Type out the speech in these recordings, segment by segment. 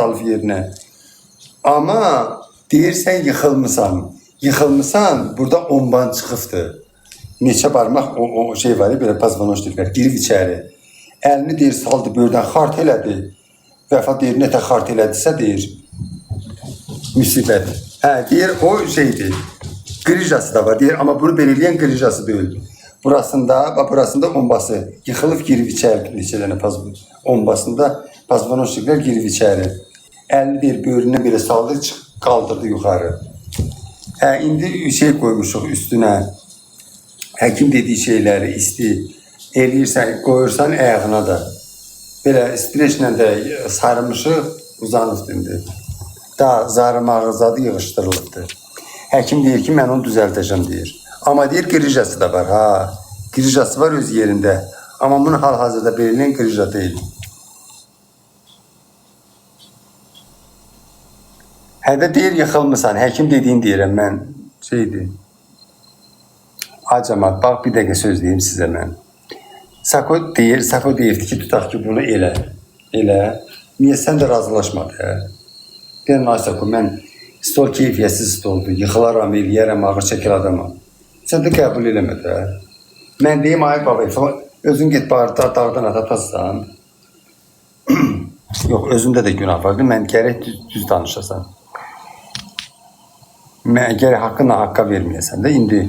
salıb yerinə. Amma deyirsən yıxılmısan. Yıxılmısan, burada onban çıxıbdır. Neçə barmaq o şey var, belə pazvanoşniklər, girib içəri. Əlini deyir, saldı böyrdən, xart elədi. Vəfa deyir, nətə xart elədisə deyir, müsibət. Deyir, o şeydir, qrijası da var, deyir, amma bunu belirləyən qrijası deyil. Burasında ombası, yıxılıb girib içəri, neçə dənə ombasında pazvanoşniklər girib içəri. Əlini deyir, böyründən belə saldı, qaldırdı yuxarı. İndi şey qoymuşuq üstünə, həkim dediği şeyləri isti eləyirsən, qoyursan ayağına da. Belə streçlə də sarmışıq, uzanıbdır indi. Daha zarım ağızladı, yığışdırılıbdır. Həkim deyir ki, mən onu düzəltəcəm deyir. Amma deyir, qrijası da var. Qrijası var öz yerində. Amma bunu hal-hazırda verilən qrija deyil. Hədə deyir, yıxılmısan. Həkim dediğini deyirəm mən. Şeydir. Acamat, bax bir dəqiqə söz deyim sizə mən. Sako deyirdi ki, tutaq ki, bunu elə. Niyə sən də razılaşmadı? Deyirəm, ay Sako, mən stol keyfiyyətsiz stoldur. Yıxılaram, eləyərəm, ağır çəkil adamam. Sən də qəbul eləmədi. Mən deyim, ay baba, özün get bağırda, dağdan atasan. Yox, özündə də günah vardı. Mən gərək düz danışasan. Mən gərək haqqını haqqa verməyəsən də. İndi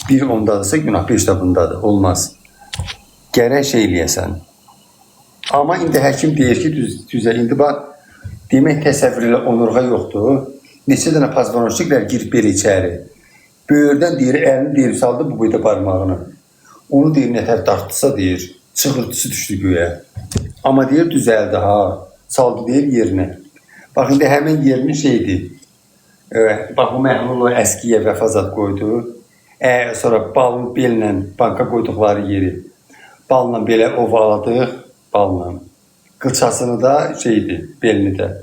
bir ondadırsa günah, 5 də bundadır. Olmaz. Gərək şey eləyəsən. Amma indi həkim deyir ki, düzə. İndi bax, demək təsəvvür ilə onurğa yoxdur. Neçə dənə pazvanoşniklər girib belə içəri. Böyürdən deyir, əlini deyir, saldı bu boyda barmağını. Onu deyir, nətər dartdısa deyir, çığırtısı düşdü göyə. Amma deyir, düzəldi saldı deyir yerinə. Bax, indi həmin yerinin şeydir. Bax, bu məhlul o əskiyə vəfazat qoydu. Sonra balın bellə banka qoyduqları yeri. Balla belə ovaladıq, balla. Qılçasını da şeydir, belini də.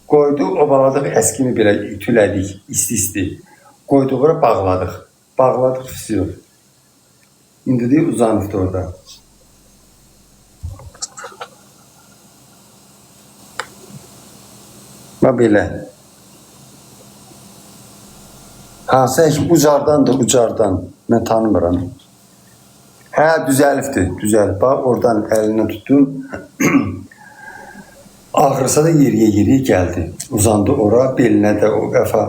Qoydu, ovaladıq, əskini belə ütülədik, isti-isti. Qoyduqlara bağladıq. Bağladıq, füsüyor. İndi deyir, uzanıbdır orada. Bax, belə. Hansı həkim ucardandır, ucardan. Mən tanımıram. Düzəlibdir, düzəlib. Bax, oradan əlindən tutdum. Ağrısa da yeriyə gəldi. Uzandı ora, belinə də o vəfa.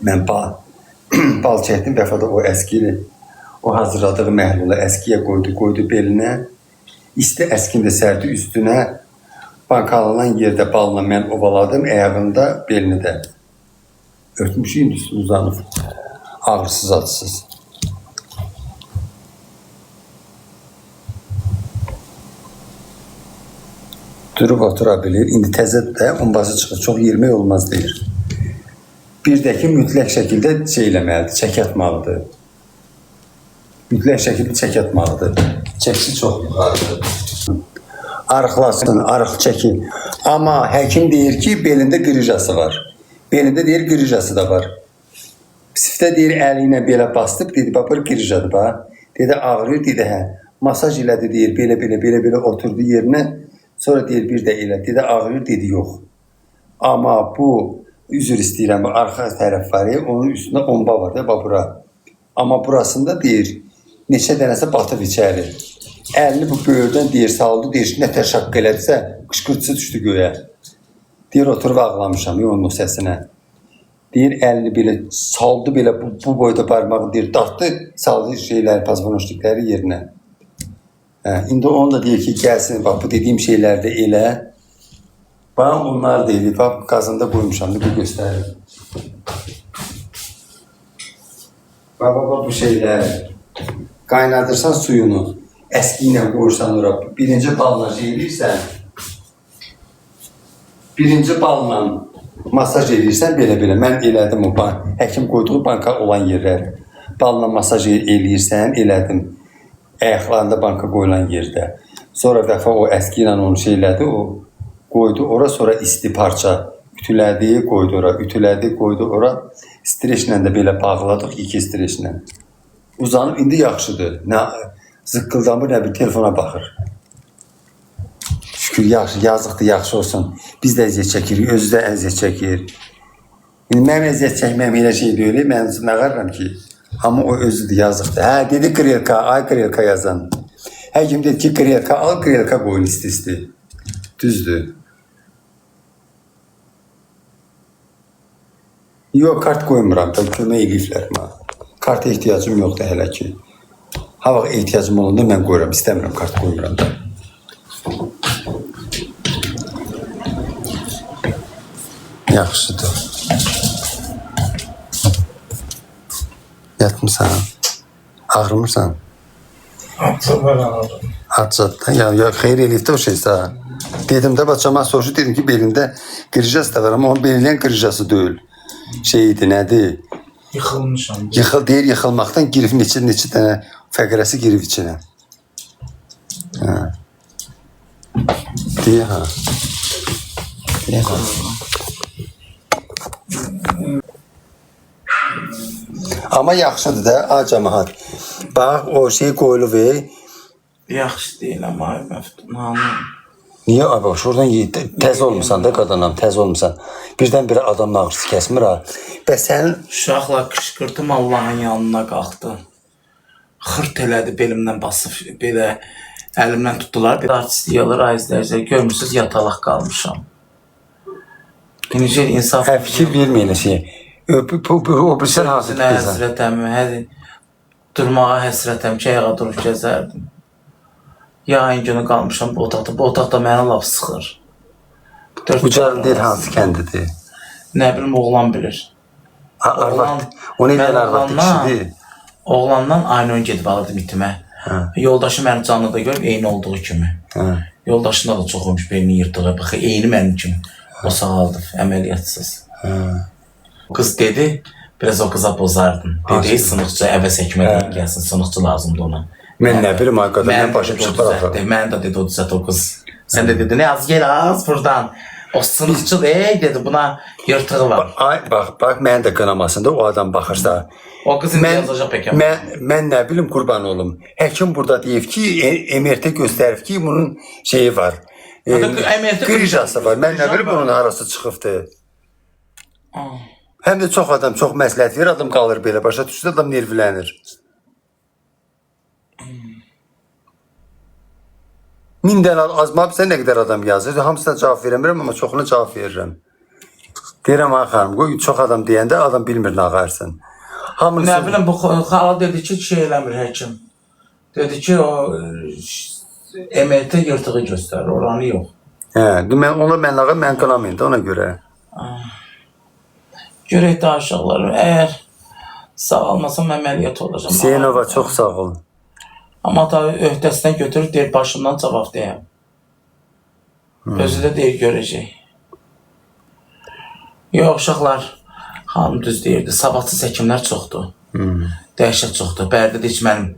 Mən bal çəkdim, vəfa da o əskili. O hazırladığı məhlulu əskiyə qoydu belinə. İsti əskini də sərdi üstünə. Bankalanan yerdə balla mən ovaladım, ayağında belini də. Örtmüş, indi uzanıb. Ağrısız, acısız. Durub otura bilir. İndi təzə də ombası çıxır. Çox yermək olmaz deyir. Bir də ki, mütləq şəkildə şey eləməlidir, çək atmalıdır. Mütləq şəkildə çək atmalıdır. Çəksi çox yuxarıdır. Arıqlasın, arıq çəki. Amma həkim deyir ki, belində qrijası var. Belində deyir, qrijası da var. Psifdə deyir, əli ilə belə bastıb, dedi, babır qrijadır, bax. Dedi, ağrıyor, dedi, masaj elədi, deyir, belə oturdu yerinə. Sonra deyir, bir də elə, dedi, ağrıyor, dedi, yox. Amma bu, üzr istəyirəm, arxa tərəf var, onun üstündə omba var da, bura. Amma burasında deyir, neçə dənəsə batıb içəri. Əlini bu böyürdən deyir, saldı, deyir, nətər şaqq elədirsə, qışqırtısı düşdü göyə. Deyir, oturub ağlamışam, onun səsinə. Deyir, əlini belə saldı, belə bu boyda barmağı deyir, dartdı, saldı şeyləri, pazvanoşnikləri yerinə. İndi onu da deyir ki, gəlsin, bax, bu dediyim şeylərdə elə. Bax, onlar deyil, bax, qazında qoymuşam, bu göstərir. Bax, bu şeylər, qaynadırsan suyunu, əski ilə qoyursan ora, birinci balla şey edirsən, birinci balla masaj edirsən, belə, mən elədim o, həkim qoyduğu banka olan yerlər, balla masaj eləyirsən, elədim, ayaqlarında banka qoyulan yerdə. Sonra vəfa o əski ilə onu şeylədi, o qoydu ora, sonra isti parça ütülədi, qoydu ora, ütülədi, qoydu ora, streçlə də belə bağladıq, 2 streçlə. Uzanıb, indi yaxşıdır, nə zıqqıldamır, nə bir telefona baxır. Şükür yaxşı, yazıqdır, yaxşı olsun. Biz də əziyyət çəkirik, özü də əziyyət çəkir. İndi mənim əziyyət çəkməyim elə şey deyil, mən nağarıram ki. Amma o özüdür, yazıqdır. Hə, dedi Grelka, ay Grelka yazan. Hər kim dedi ki, Grelka, al Grelka qoyun isti-isti. Düzdür. Yox, kart qoymuram da, kömək eləyiblər mənə. Karta ehtiyacım yoxdur hələ ki. Ha vaxt ehtiyacım olanda mən qoyuram, istəmirəm, kart qoymuram da. Yaxşıdır. Yatmısan? Ağrımırsan? Açıqlar ağrım. Açıqda? Ya xeyr eləyibdə o şeysə. Dedim də, bacama soruşu, dedim ki, belində qırıcası da var, amma onun belilən qırıcası deyil. Şeydi, nədir? Yıxılmışam. Deyir, yıxılmaqdan girib neçə dənə fəqərəsi girib içinə. Hə. Deyir, ha. Deyir, ha. Amma yaxşıdır da, cəmaat. Bax, o şey qoyulub, Yaxşı deyil amma məftun. Niyə? Bax, şuradan təz olmuşsan da qadanam, təz olmuşsan. Birdən-birə adam ağrısı kəsmir, ha. Bəs sənin... Uşaqla qışqırdım Allahın yanına qalxdı. Xırt elədi, belimdən basıb, belə əlimdən tutdular. Bir artistlik alır, ayızlayacaq. Görmürsünüz, yatalaq qalmışam. Necə insaf... Hə, fikir verməyin şey. O bilsən hansı Sözünə həsrətəm, durmağa həsrətəm ki, ayağa durub gəzərdim. Yayın günü qalmışam bu otaqda. Bu otaqda mənə laf sıxır. Ucarın deyil, hansı kəndidir? Nə bilim, oğlan bilir. Arvad. O nə deyil, arvad kişidir? Oğlandan aynı ön gedib alırdım itimə. Yoldaşı mənim canlı da görüb, eyni olduğu kimi. Yoldaşında da çox olmuş, belini yırtığı. Bax, eyni mənim kimi. O sağaldı, əməliyyatsız. Qız dedi, biraz o qıza bozardın. Dedi, sınıqçı əvəz həkmədən gəlsin, sınıqçı lazımdır ona. Mən nə bilim, ay qadın, mən başım çıxır. Mən də dedi, o düzət o qız. Sən də dedi, ne az gel az buradan. O sınıqçı dedi, buna yırtığı var. Ay, bax, mən də qınamasında o adam baxırsa. O qız indi yazacaq pəkə. Mən nə bilim, qurban olum. Həkim burada deyib ki, MRT göstərib ki, bunun şeyi var. Qırıcası var. Mən nə bilim, bunun arası çıxıbdır. Həm də çox adam, çox məsləhət verir, adam qalır belə. Başa düşsə, adam nervilənir. Min dənə azma, sən nə qədər adam yazır. Hamısına cavab verəmirəm, amma çoxuna cavab verirəm. Deyirəm, ay xanım, çox adam deyəndə adam bilmir nə ağarsın. Nə bilim, bu xala dedi ki, şey eləmir həkim. Dedi ki, o MRT yırtığı göstərir, oranı yox. Hə, mən qınamayım da ona görə. Görək də aşağılarım, əgər sağalmasam əməliyyat olacam. Hüseynova, çox sağ olun. Amma tabi öhdəsindən götürür, deyir, başımdan cavab deyəm. Özü də deyir, görəcək. Yox, uşaqlar, xanım düz deyirdi, sabahsız həkimlər çoxdur. Dəhşət çoxdur. Bərdə də heç mənim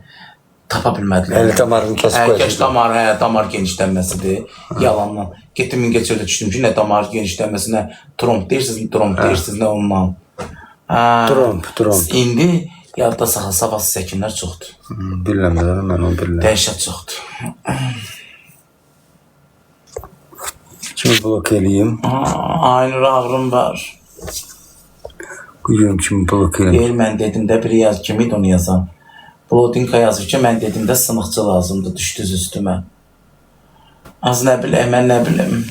tapa bilmədilər. Əli damarını kəsib qoyacaq. Kəş damar, damar genişlənməsidir. Yalandan. Getdim Mingəçevdə düşdüm ki, nə damar genişlənməsi, nə tromb deyirsiniz, nə ondan. Tromb. İndi yadda sabahsız həkimlər çoxdur. Bilirəm, mən onu bilirəm. Dəhşət çoxdur. Kimi blok eləyim? Aynur ağrım var. Quyum kimi blok eləyim? Deyir, mən dedim də biri yaz, kimiydi onu yazan? Blodinka yazır ki, mən dedim də sınıqçı lazımdır, düşdüz üstümə. Az nə biləm, mən nə bilim.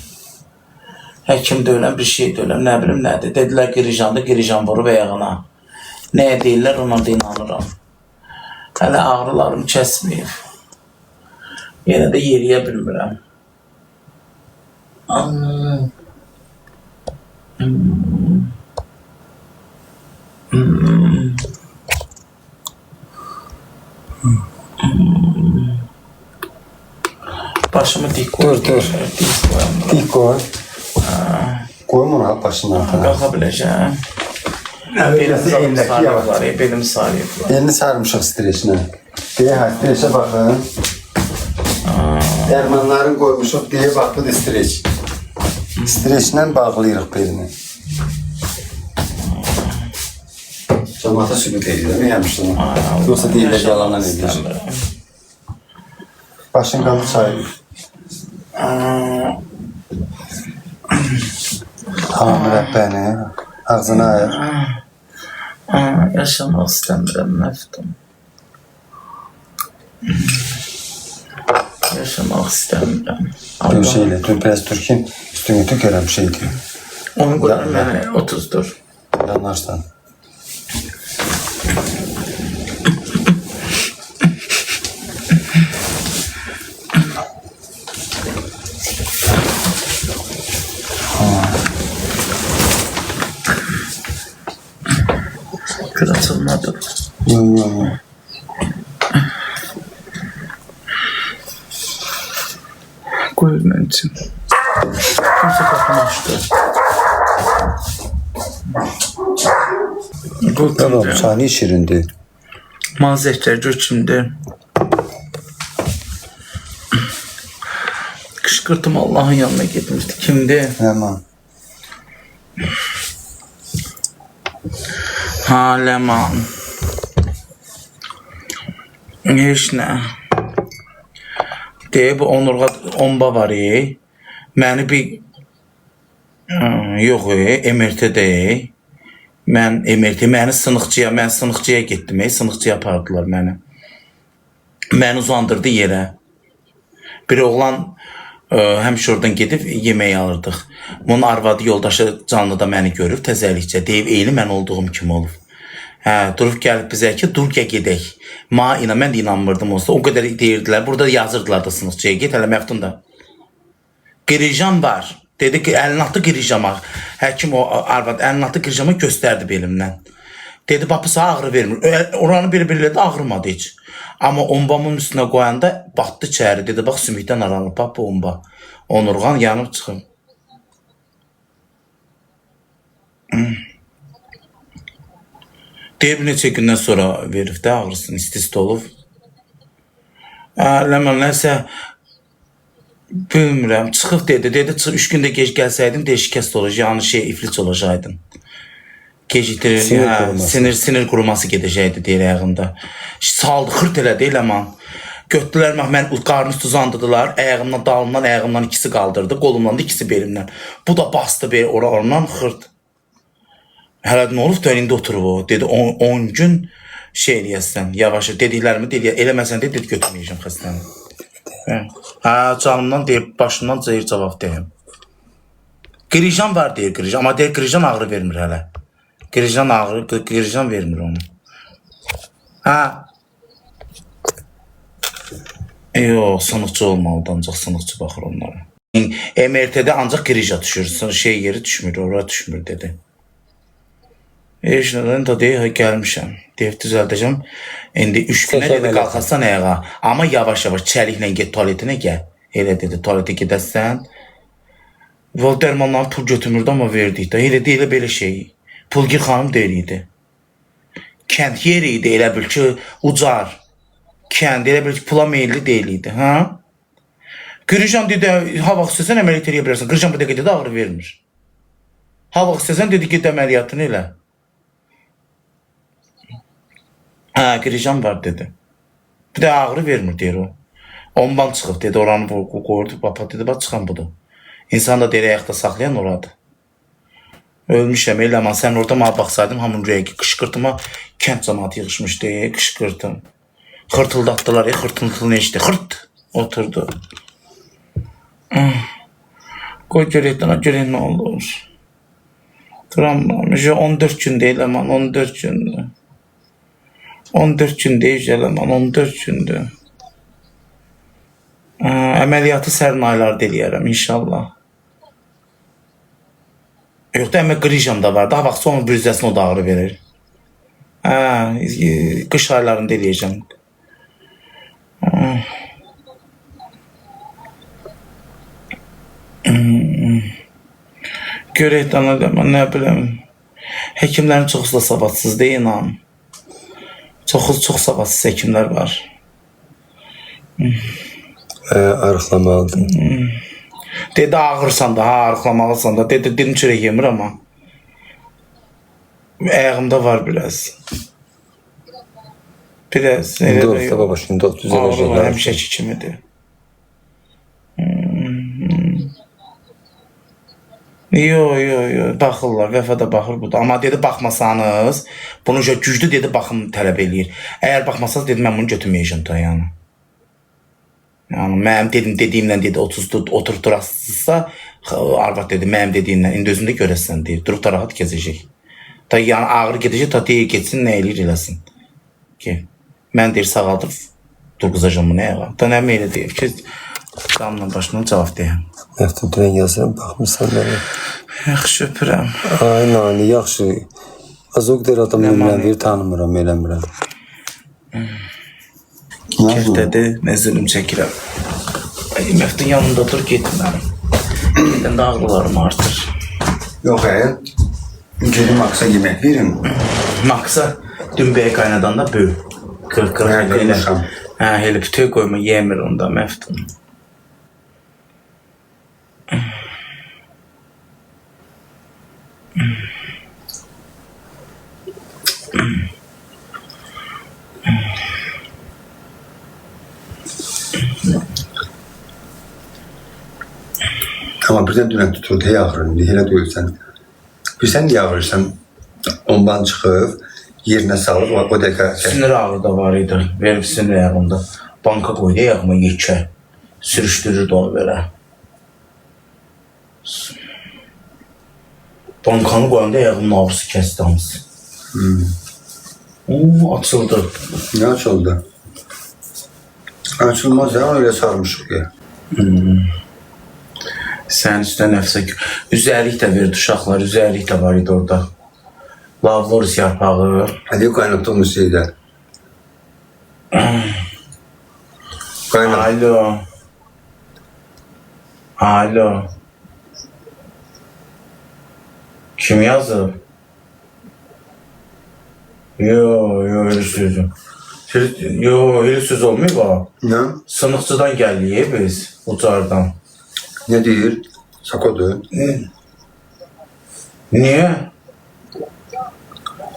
Həkim döləm, bir şey döləm, nə bilim nədir. Dedilər qirijandır, qirijan vurub ayağına. Nəyə deyirlər, ona da inanıram. Hələ ağrılarım kəsməyib. Yenə də yeriyə bilmirəm. Başımı dik koy. Dur. Dik koy. Koyum ona başının altına. Qalxa biləcəm. Belim sarıyıblar. Elini sarmışıq streçinə. Deyə, streçə baxın. Dərmanların qoymuşuq, deyə bax, bu da streç. Streçlə bağlayırıq belini. Cəmaata sübut edirəm, yəmişdim. Yoxsa deyirlər, yalandan edir. Başın qanı çayır. Ha, mürəbbəni, ağzını ayır. Yaşamaq istəmirəm, məftum. Yaşamaq istəmirəm. Dur şeylə, dur biraz dur ki, üstünü tükürəm şeydir. Onu qoyarım mənə 30-dur. Yanlarsan. Kız açılmadı. Yok. Koy mən üçün. Kimsə qapını açdı. Tamam, saniye şirindi. Mazətlər gör kimdir. Qışqırtım Allahın yanına getmişdi. Kimdir? Hemen. Ha, Ləman. Heç nə. Deyib, onurğa omba var, məni bir yox, MRT-də, məni sınıqçıya getdim, sınıqçıya apardılar məni. Məni uzandırdı yerə. Bir oğlan həmişə oradan gedib yemək alırdıq. Bunun arvadı yoldaşı canlıda məni görüb, təzəlikcə deyib, eyni mən olduğum kimi olub. Hə, durub gəlib bizə ki, dur gəl gedək. Mən də inanmırdım olsa, o qədər deyirdilər, burada yazırdılar da sınıqçıya, get hələ məftun da. Qirijan var. Dedi ki, 56 qirijama, həkim o arvad 56 qirijama göstərdi belimdən. Dedi, papısa ağrı vermir. Oranı bir-birlə də ağrımadı heç. Amma ombamın üstünə qoyanda batdı içəri. Dedi, bax, sümükdən aranıb, bax bu omba. Onurğan yanıb çıxıb. Deyib, neçə gündən sonra verib də ağrısını, isti olub. Ləman, nəsə, bilmirəm, çıxıb dedi, çıxıb 3 gündə gec gəlsəydin, şikəst olacaq, yəni iflic olacaqdın. Gecikdirir, sinir quruması gedəcəkdi deyir ayağında. Saldı, xırt elədi, Ləman. Götdülər, mən qarnı üstü uzandırdılar, dalımdan, ayağımdan ikisi qaldırdı, qolumdan da ikisi belimdən. Bu da bastı, oradan xırt. Hələ nə olub da indi oturub o, dedi 10 gün şey eləyəsən, yavaşı, dediklərimi eləməsən dedi, götürməyəcəm xəstəni. Hə, canımdan deyib, başımdan zəhir cavab deyim. Qirijan var deyir, amma deyir, qirijan ağrı vermir hələ. Qirijan vermir onu. Hə. Yox, sınıqçı olmalıdır, ancaq sınıqçı baxır onlara. MRT-də ancaq qirija düşür, yeri düşmür, oraya düşmür dedi. Heç nədən da deyək, gəlmişəm. Deyib, düzəldəcəm. İndi 3 günə dedi, qalxasan ayağa. Amma yavaş-yavaş çəliklə get tualetinə gəl. Elə dedi, tualetə gedəsən. Dərmanları pul götürmürdü, amma verdik də. Elə deyilə belə şey. Pulgir xanım deyil idi. Kənd yeri idi, elə bil ki, ucar. Kənd, elə bil ki, pula meyilli deyil idi. Qirijan dedi, ha vaxt istəsən əməliyyat eləyə bilərsən. Qirijan bu dəqiqədə də ağrı vermir. Ha vaxt istəsən dedi, get əməliyyatını elə. Hə, qirijan var dedi. Bir də ağrı vermir deyir o. Ondan çıxıb dedi, oranı qoyurdu, papa dedi, bax çıxan budur. İnsan da deyir, ayaqda saxlayan oradır. Ölmüşəm, elə amma sən orada mənə baxsaydın, hamın rəyi qışqırtıma kənd cəmatı yığışmışdı, qışqırtım. Xırtıldatdılar, xırtıltılı neçdi, xırt oturdu. Qoy görək nə olur. Duram, 14 gün deyil aman, 14 gündür. 14 gün deyil aman, 14 gündür. Əməliyyatı sərin aylarda eləyərəm, inşallah. Yox da əmək qrijam da var, daha vaxt sonra bürzəsini o da ağrı verir. Qış aylarında eləyəcəm. Görək dana demə, nə biləm. Həkimlərin çoxu da savadsız deyil, inan. Çox savadsız həkimlər var. Arıqlamalıdır. Dedi ağırsan da, arıqlamalısan da. Dedi dilim çörək yemir amma. Ayağımda var biraz. Biraz. İndi olsa baba, şimdi düzələcəklər. Həmişəki kimidir. Yo, baxırlar, Vəfa da baxır bu da. Amma dedi baxmasanız, bunu güclü dedi baxım tələb eləyir. Əgər baxmasanız dedi mən bunu götürməyəcəm da yəni. Yəni mənim dediyimlə dedi 30 oturturasınızsa, arvad dedi mənim dediyimlə indi özündə görəsən deyir. Durub da rahat gəzəcək. Da yəni ağır gedəcək, ta deyir getsin, nə eləyir eləsin. Ki, mən deyir sağaldır, durğuzacam bunu ayağa. Da nə elə deyir ki, damla başına cavab deyəm. Məftun dünən yazıram, baxmırsan mənə. Yaxşı öpürəm. Ay nani, yaxşı. Az o qədər adam eləmir, tanımıram, eləmirəm. Kəftədir, nə zülüm çəkirəm. Məftun yanında dur, getməm. Gedən də ağrılarım artır. Yox, gedim Maksa yemək verin. Maksa dün bəyə qaynadanda böl. Qırıq elə. Elə bütöy qoyma, yemir onda Məftun. Amma birdən dünən tutuldu, hey ağrın, elə duyursan. Bilsən niyə ağrırsan? Ondan çıxıb, yerinə salıb, o dəqiqə... Sinir ağrı da var idi, verib sinir ayağımda. Banka qoydu ayağıma yekə. Sürüşdürürdü onu belə. Bankanı qoyanda ayağımın ağrısı kəsdi hamısı. Açıldı. Nə açıldı? Açılmaz ya, öyle sarmışıq ya. Sənin üstə nəfsə... Üzərlik də verdi uşaqlar, üzərlik də var idi orada. Lavlorus yarpağı. Hadi qaynatdığımız şeydə. Alo. Kim yazıb? Yo, öyle sözüm. Yo, öyle söz olmuyor bu. Ne? Sınıqçıdan gəldik biz, ucardan. Ne deyir? Sakodur. Niyə?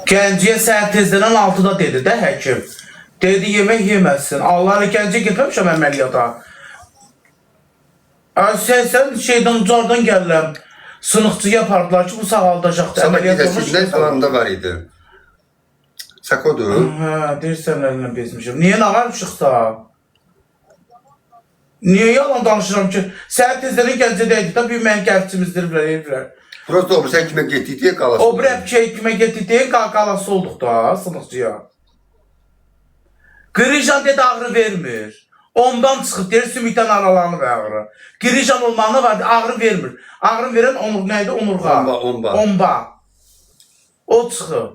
Gənciyə səhər tezdən 6-da dedi də həkim. Dedi yemək yeməzsin. Allah Gənciyə getməmişəm əməliyyata. Sən şeydən ucardan gəlirəm. Sınıqçıya apardılar ki bu sağaldacaqdı. Sabah gedəsində falanında var idi. Sakodur. Deyirsən əlinə bezmişim. Niyə nə varmışıqsa? Niyə yalan danışıram ki? Səhər tezdən Gəncədəydik də bir mənim gəlçimizdir, eləyirlər. Prosta o sən kimə getdik deyə qalası. O brəbkəyə kimə getdik deyə qalası olduq da sınıqçıya. Qrijan dedi ağrı vermir. Ondan çıxıb deyir sümükdən aralanır ağrı. Qrijan olmağına var ağrı vermir. Ağrı verən nə idi? Onurğa. Omba. O çıxıb.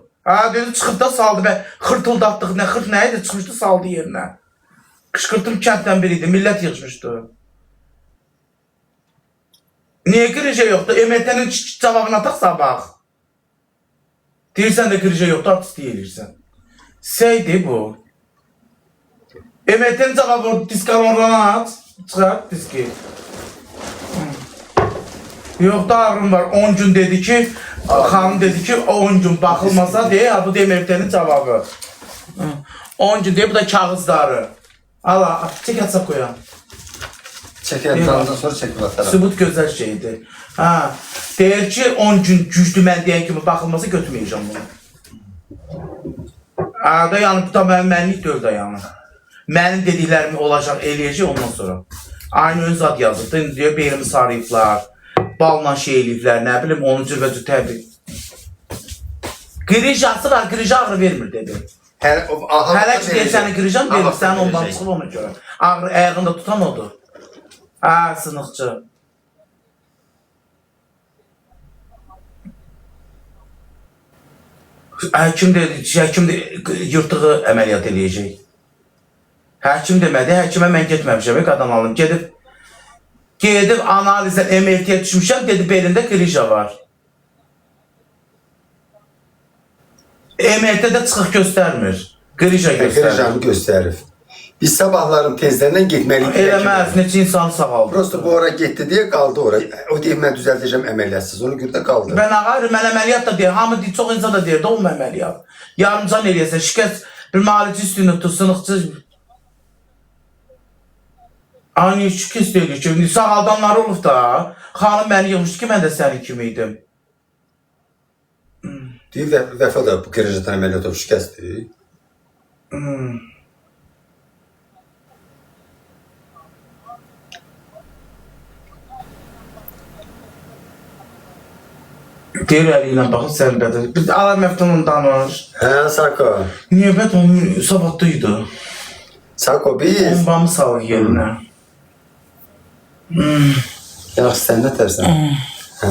Dedi çıxıb da saldı və xırtıldatdıq. Xırt nə idi? Çıxmışdı saldı yerinə. Qışqırtım kənddən biri idi. Millət yığışmışdı. Niyə qrija yoxdur? MT-nin cavabını ataq sabah. Deyirsən də qrija yoxdur, artist deyilirsən. Seydi bu. MT-nin cavabı diskalondan at. Çıxart diski. Yox da ağrım var. 10 gün dedi ki, xanım dedi ki 10 gün baxılmasa deyə, bu da MT-nin cavabı. 10 gün deyə, bu da kağızları. Allah, çək atsa qoyan. Çəkəndən sonra çəkib atarım. Sübut gözəl şeydir. Deyir ki 10 gün güclü mən deyən kimi baxılmasa götürməyəcəm bunu. Da yəni bu da mənlik deyil da yəni. Mənim dediklərimi olacaq, eləyəcək ondan sonra. Aynı ön zad yazıb. Deyir beynimi sarıyıblar, balla şey eləyiblər, nə bilim onun cürvəcü təbrik. Qrijası var, qrija ağrı vermir dedi. Hələ ki deyirsən qrijan verir, sən ondan çıxıb ona görə. Ağrı ayağında tutan odur. Sınıqçı. Həkim yırtığı əməliyyat eləyəcək. Həkim demədi, həkimə mən getməmişəm, qadan alım. Gedib analizdən MRT-yə düşmüşəm, dedi belində qrija var. MRT-də çıxıq göstərmir. Qrija göstərir. Qrijanı göstərir. Biz sabahların tezlərindən getməliyik. Eləməz, neçə insanı sağaldı. Prosta bu ora getdi deyə qaldı ora. O deyib mən düzəldəcəm əməliyyatsız. Onu görə də qaldı. Mən ağayır, mən əməliyyat da deyir. Hamı deyir, çox insan da deyir, olma əməliyyat. Yarımcan eləyəsən, şikəst bir müalicə üstünü tut, sınıqçı. Aynı şükür deyir ki, sağaldanlar olub da, xanım məni yığmışdı ki, mən də sənin kimi idim. Deyir Vəfa da bu Qırıcıdan əməliyyat olub şikəstdir. Deyir əli ilə baxıb sən bədə. Biz Alar Məftunun danış. Hə, Sako. Niyə bəd onun sabahdaydı? Sako biz. Bombamı salır yerinə. Yaxşı, sən nə tərsən? Hə.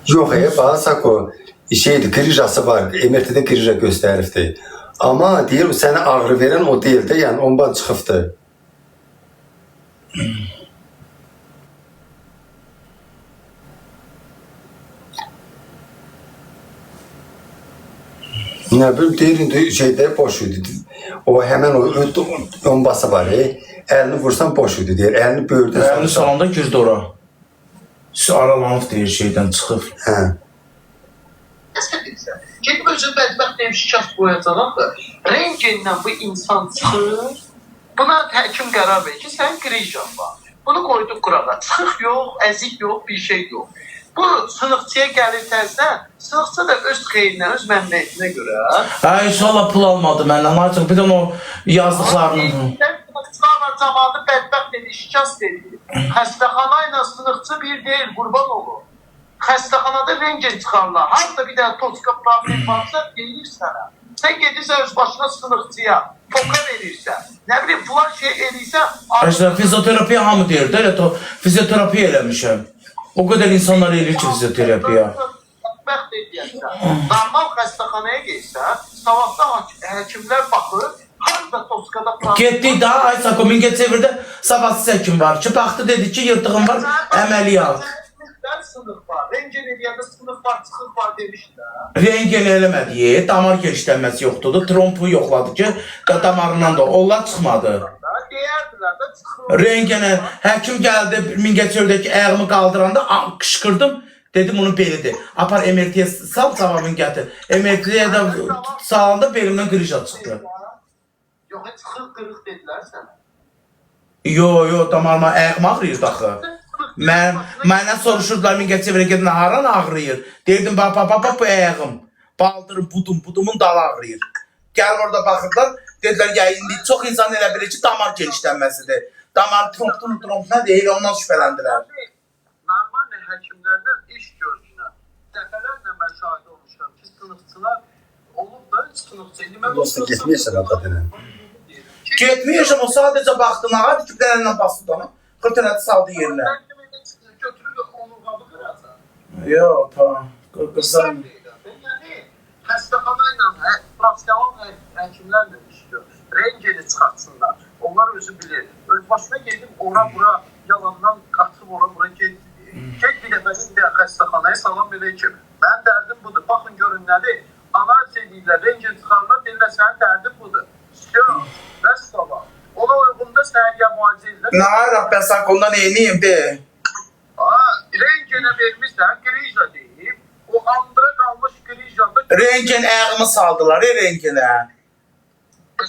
Yox, bax Sako, şeydir, qırıcası var, MRT-də qırıca göstəribdir. Amma deyir, sənə ağrı verən o deyil də, yəni ondan çıxıbdır. Nə bilim, deyir, indi şeydə boş idi. O həmən o onbası var, əlini vursan boş idi, deyir, əlini böyürdə. Əlini salanda girdi ora. Aralanıb deyir, şeydən çıxıb. Hə. Gedib özü bədbəxt deyib şikast qoyacaq da, rengendən bu insan çıxır, buna həkim qərar verir ki, sən qrıjan var. Bunu qoyduq qurağa, çıxıq yox, əzik yox, bir şey yox. Bu sınıqçıya gəlir tərsən, sınıqçı da öz xeyrindən, öz məmləyitinə görə. Hə, inşallah pul almadı məndən, artıq bir də o yazdıqlarını. Sınıqçılarla camaatı bədbəxt dedi, şikast dedi. Xəstəxana ilə sınıqçı bir deyil, qurban olur. Xəstəxanada rengen çıxarlar. Hatta bir dənə toçka problem varsa deyir sənə. Sən gedirsən öz başına sınıqçıya, toka verirsən. Nə bileyim, filan şey eləyirsən. Arkadaşlar, fizioterapiya hamı deyir də, elə fizioterapiya eləmişəm. O qədər insanlar eləyir ki, fizioterapiya. Bədbəxt deyirsən. Normal xəstəxanaya geysən, savadda həkimlər baxır, harada toçkada problem. Getdik daha, ay Sako, Mingəçevirdə savadsız həkim var ki, baxdı dedi ki, yırtığım var, əməliyyat. Sınıf var, rengen eləyəndə sınıf var, çıxıq var demişlər. Rengen eləmədi, damar genişlənməsi yoxdur, trompu yoxladı ki, damarından da, onlar çıxmadı. Deyərdilər də çıxır. Rengenə, həkim gəldi, Mingəçevirdəki ayağımı qaldıranda qışqırdım, dedim onun belidir. Apar MRT-yə sal, cavabını gətir. MRT-yə də salanda belimdən qırıca çıxdı. Yox, çıxır, qırıq dedilər sənə. Yo, damarıma ayağım ağrıyır daxı. Məndən soruşurdular, Mingəçevirə gedin, haran ağrıyır. Deyirdim, bax, bu ayağım, baldırım, budumun dalı ağrıyır. Gəlir orada baxırlar, dedilər, ya indi çox insan elə bilir ki, damar genişlənməsidir. Damar tromp nə deyil, ondan şübhələndirər. Normal həkimlərdən iş görüşünə dəfələrlə mən şahid olmuşam ki, sınıqçılar olub da sınıqçı. Dostu getməyəsən adadına. Getməyəcəm, o sadəcə baxdı, nağa dikiblərlə bastı onu, xırtələdi saldı yerinə. Götürüb onurğabı qıracaq. Yox, qızım. Yəni, xəstəxana ilə profesional həkimlərlə iş görür. Rengeni çıxartsınlar. Onlar özü bilir. Öz başına gedib ora-bura yalandan qaçıb ora-bura get bir dəfə bir xəstəxanaya salam belə ki, mənim dərdim budur. Baxın görün nədir? Analiz edirlər, rengen çıxarlar, deyirlər sənin dərdin budur. Yox, vəssalam. Ona uyğunda sənə ya müalicə edirlər. Nə araq, mən Sakondan eyniyim, de. Rengenə vermişsən, qrija deyib, o andıra qalmış qrijanda... Rengen ayağımı saldılar, rengenə.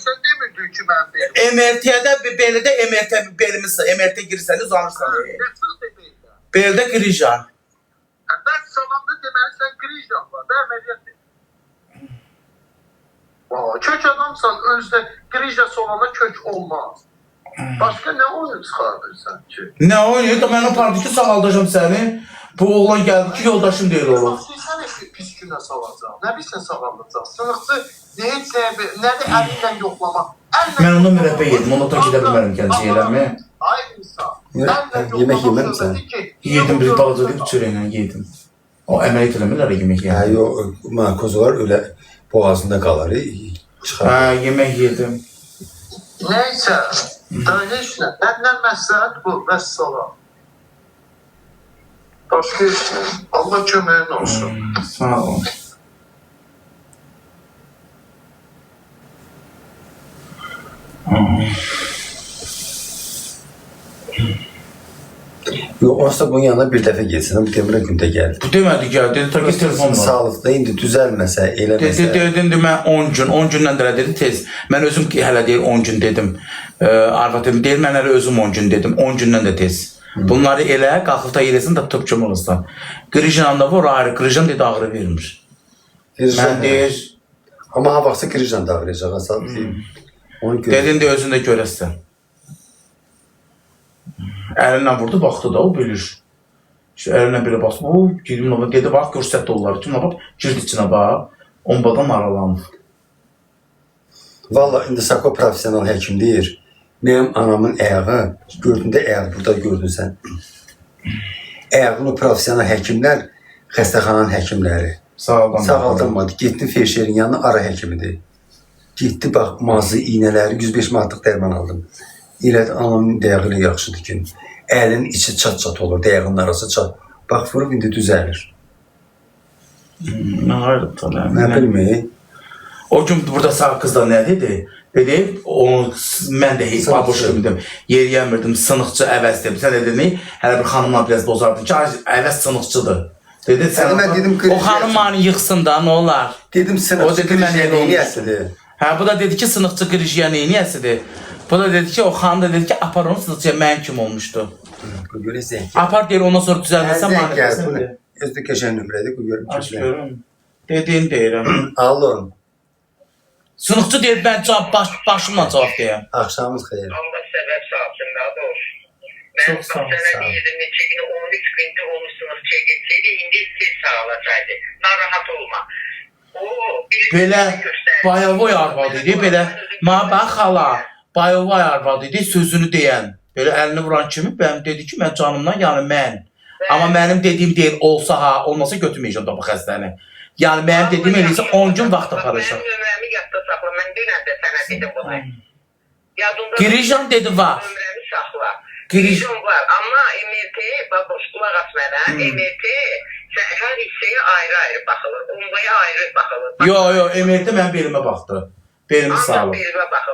Sən demirdin ki, mən verim. MRT-də, belədə MRT girsəniz uzanırsan. Nəsıl deməkdə? Belədə qrija. Bəs salamda deməli sən qrijan var, da əməliyyat edir. Kök adamsan, özdə qrijası olana kök olmaz. Başqa nə oyun çıxardırsan ki? Nə oyun? Mən o parti ki, sağaldacam səni. Bu oğlan gəldi ki, yoldaşım deyil olur. Sən pis günə salacaq. Nə bilsən sağaldacaq? Sınıqçı nədir əlinlə yoxlamaq? Mən ondan mürəbbə yedim, onu da gedə bilmərəm gəncə eləmi. Ay insan. Yemək yeməmsən? Yedim, bir balaca deyib, çörəklə yedim. O əməliyyat eləmirlər yemək Hə, yedim. yox, kozular öyle boğazında qalır, çıxar. Hə, yemək yedim. Nəysə, daha heç nə. Məndən məsləhət bu, vəssalam. Başka Allah köməyin olsun. Sağ ol. Yox, olsa bunun yanına bir dəfə getsin. Bu Demirə gündə gəldi. Bu demədi gəl, dedi ta ki telefon var. Sağlıqda indi düzəlməsə, eləməsə. Dedim mən 10 gün, 10 gündən də dedi tez. Mən özüm hələ deyir 10 gün dedim. Arvad dedim, deyir mən hələ özüm 10 gün dedim. 10 gündən də tez. Bunları elə, qalxıb da yeləsin də tutub kim olursa. Qrijinanda var, ayrı. Qrijin dedi ağrı vermir. Mən deyir. Amma ha vaxtsa Qrijin də ağrıyacaq. Asal deyim. Dedin də özün də görəsən. Əlinlə vurdu, baxdı da o bilir. İşte əlinlə belə basıb, o girim ona dedi, bax görsətdi onları. Kimlə bax, girdi içinə bax. Onbadan aralanıb. Valla indi Sako profesional həkim deyir. Mənim anamın ayağı, gördün də ayağı burada gördün sən. Ayağını profesional həkimlər, xəstəxananın həkimləri. Sağaldırmadı. Getdi Feşerin yanına, ara həkimidir. Getdi bax, mazı, iynələri, 105 manatlıq dərman aldım. Elədi, anamın dəyəğilə yaxşıdır ki, əlinin içi çat-çat olur, dəyəğinin arası çat. Bax, vurub indi düzəlir. Nə ayrı tabi. Nə bilməyim. O gün burada sağ qızda nə dedi? Dedi, onu mən də heç baboş dedim, yeriyəmirdim, sınıqçı əvəz dedim. Sən dedin, hələ bir xanımla biraz bozardın ki, əvəz sınıqçıdır. Dedi, sən o xanımlarını yıxsın da, nə olar? Dedim, sınıqçı qrijiyyə neyniyəsidir? Hə, bu da dedi ki, sınıqçı qrijiyyə neyniyəsidir? Bu da dedi ki, o xanım da dedi ki, apar onu sınıqçıya mənim kim olmuşdu. Bu görə zəng. Apar deyir, ondan sonra düzəlməsən məni desən. Özdə qəşəng nömrədir, bu görüm. Aç görüm. Dediyin deyirəm. Alın. Sınıqçı deyir, mən başımla cavab deyəm. Axşamınız xeyir. Allah səbəb salsın, daha doğrusu. Mən sənə deyirdim, neçə günü 13 gündür onu sınıfçıya getsəydi, indi tez sağalacaqdı. Narahat olma. Belə Bayovoy arvad idi, belə mənə bax xala, Bayovoy arvad idi, sözünü deyən. Belə əlini vuran kimi bənim dedi ki, mən canımdan, yəni mən. Amma mənim dediyim deyil, olsa ha, olmasa götürməyəcəm da bu xəstəni. Yəni mənim dediyim eləysə 10 gün vaxt aparacaq. Mənim nömrəmi yadda saxla, mən dünən də sənə dedim bunu. Qrijin dedi var. Nömrəmi saxla. Qrijin var, amma MRT, baboş, qulaq as mənə, MRT hər hissəyə ayrı-ayrı baxılır, onbaya ayrı baxılır. Yo, MRT mənim belimə baxdı. Belimi sağlam.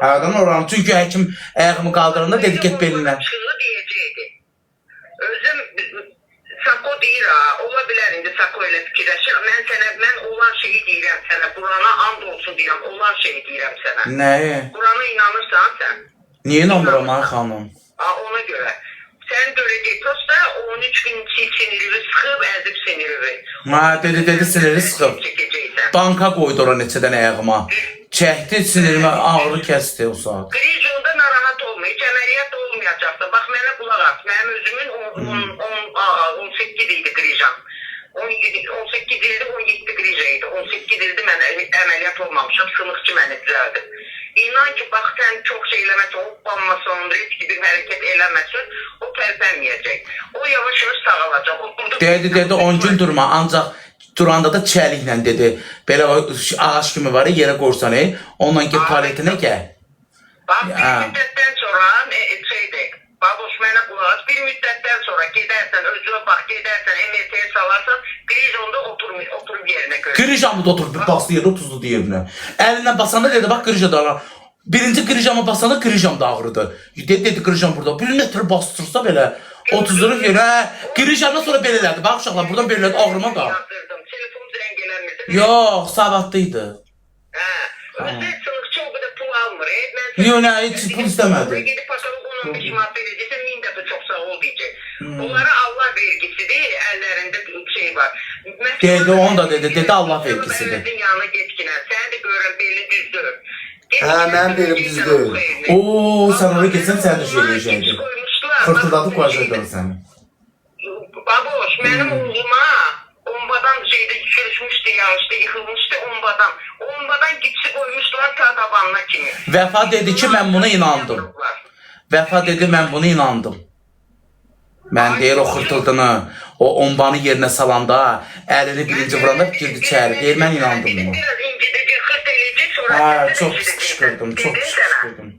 Hərdən oranı, çünki həkim ayağımı qaldıranda dedi, get belindən. Çıxığı deyəcəkdi. Özüm Sako deyir ha, ola bilər indi Sako elə fikirləşir. Mən olan şeyi deyirəm sənə, Qurana and olsun deyirəm, olan şeyi deyirəm sənə. Nəyi? Qurana inanırsan sən? Niyə inanmıram ha xanım? Ona görə. Sən görə detosta 13 gün siniri sıxıb, əzib siniri. Dedi, siniri sıxıb. Banka qoydu ora neçədən ayağıma. Çəkdi, sinirimi ağrı kəsdi o saat. Qrijinda narahat olma, heç əməliyyat olmayacaqsa. Bax, mənə qulaq at. Mənim özümün 18 idi qrijin. 18 ildi, 17 qrijin idi. 18 ildi mən əməliyyat olmamışım, sınıqçı məni düzəldi. İnan ki, bax, sən çox şey eləməsən, hoppanmasan, risk gibi hərəkət eləməsən, o tərpənməyəcək. O yavaş-yavaş sağalacaq. Dedi, 10 gün durma, ancaq duranda da çəliklə dedi. Belə ağaç kimi var, yerə qorsan, onunla get paletinə gəl. Bax, bir müddətdən sonra şeydir, baboş mənə qulaq, bir müddətdən sonra gedərsən, özünə bax, gedərsən, MRT-yə salarsan, Qrijinda oturub yerinə görə. Qrijinda da oturub, bastı yerə, 30-lu yerinə. Əlindən basanda dedi, bax, Qrijinda ağrı. Birinci Qrijinda basanda Qrijinda ağrıdı. Dedi, Qrijin burada. Bir nətər bastırsa belə, 30-lu yerə, Qrijindan sonra belələrdi. Bax, uşaqlar, buradan belələrdi, ağrıma da. Telefon zəng eləmirdi. Yox, savadlıydı. Özdə sınıqçı o qədər pul almır. Yox, nə, heç pul istəmədi. Gedib bakalım, 15 manat verəcəksən, 1000 dəfə çox sağ ol deyəcək. Onlara Allah vergisidir, əllərində şey var. Dedi, onu da dedi, Allah vergisidir. Yanına getkinə, sən də görürəm, belli düzdür. Mənim belim düzdür. Ooo, sən oraya getsən, sən də şey eləyəcəkdir. Fırtıdadı qoyacaqdır səni. Baboş, mənim oğluma ombadan şeydə sürüşmüşdü, yağışda yıxılmışdı ombadan. Ombadan gitsi koymuşlar ta tabanına kimi. Vəfa dedi ki, mən buna inandım. Vəfa dedi, mən buna inandım. Mən deyir, o xırtıldığını, o ombanı yerinə salanda, əlini birinci vuranda girdi çəri. Deyir, mən inandım buna. Biraz incidici, xırt eləyəcək, sonra... Hə, çox pis qışqırdım, çox pis qışqırdım.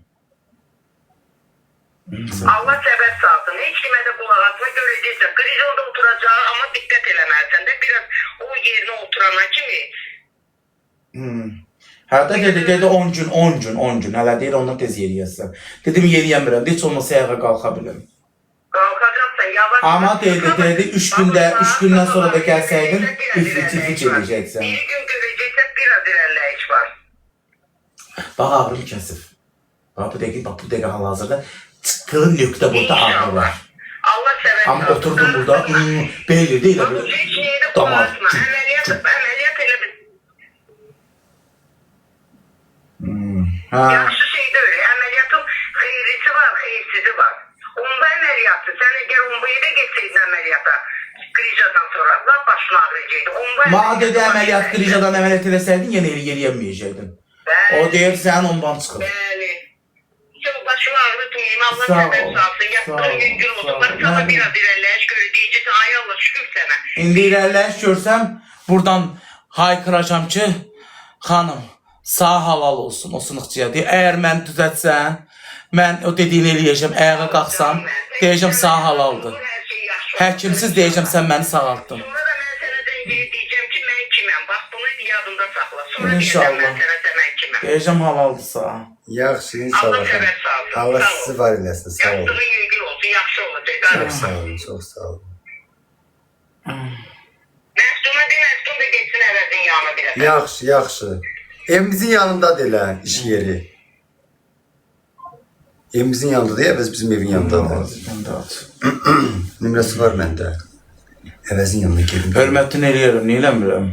Allah səbəb salsın. Heç kimə də qulaq asma, görəcəksən. Qrizonda oturacaq, amma diqqət eləməlisən də. Biraz o yerinə oturana kimi. Hətta dedi 10 gün. Hələ deyir ondan tez yeriyəsən. Dedim yeriyəmirəm. Heç olmasa ayağa qalxa bilim. Qalxacaqsan, yavaş. Amma dedi 3 gündən sonra da gəlsəydin iflic eləyəcəksən. Bir gün görəcəksən, biraz irəliləyiş var. Bax ağrım kəsib. Bax bu dəqiqə hal-hazırda çıxdığım nöqtə burada ağrı var. Allah səbəb salsın. Amma oturdum burada, beyli deyil. Heç nəyə də qulaq asma. Əməliyyat elə bir. Yaxşı şey de öyle. Əməliyyatın xeyrisi var, xeyirsizi var. Onda əməliyyatı, sən əgər Umbaya da geçseydin əməliyyata, krijadan sonra, laf başına ağrıyacaqdı. Mənə dedi əməliyyat krijadan əməliyyat eləsəydin, yenə yeriyəməyəcəkdin. O deyir, sənin ondan çıxır. Bəli. Çok başıma ağrı duyayım, Allah səbəb salsın. Yattığın gün oldular, sana biraz irəliləyiş görür, deyəcəksin, ay Allah şükür sənə. İndi irəliləyiş görsəm, buradan haykıracam ki, xanım, sağ halal olsun o sınıqçıya deyir. Əgər mən düzətsən, mən o dediyini eləyəcəm, ayağa qalxsam, deyəcəm sağ halaldır. Həkimsiz deyəcəm, sən məni sağaltdın. Sonra da mən sənə deyəcəm ki, mən kiməm, bax bunu yadında saxla. Sonra deyəcəm İnşallah. mən sənə mən kiməm. Deyəcəm halaldırsa. Yaxşı, Allah inşallah. səbəb salsın. Allah Sağ ol. sizi var eləsin. Sağ olun. Yaptığın yüngül olsun, yaxşı olacaq. Çok Qarım. sağ olun, çok sağ olun. Məstuma de, Məstum da geçsin əvəzin yanına bir dəfə. Yaxşı, yaxşı. Evimizin yanındadır elə iş yeri. Evimizin yanındadır ya, bizim evin yanındadır. Nümerası var məndə. Əvəzin yanına gelin. Hörmətini eləyirəm, nə eləmirəm?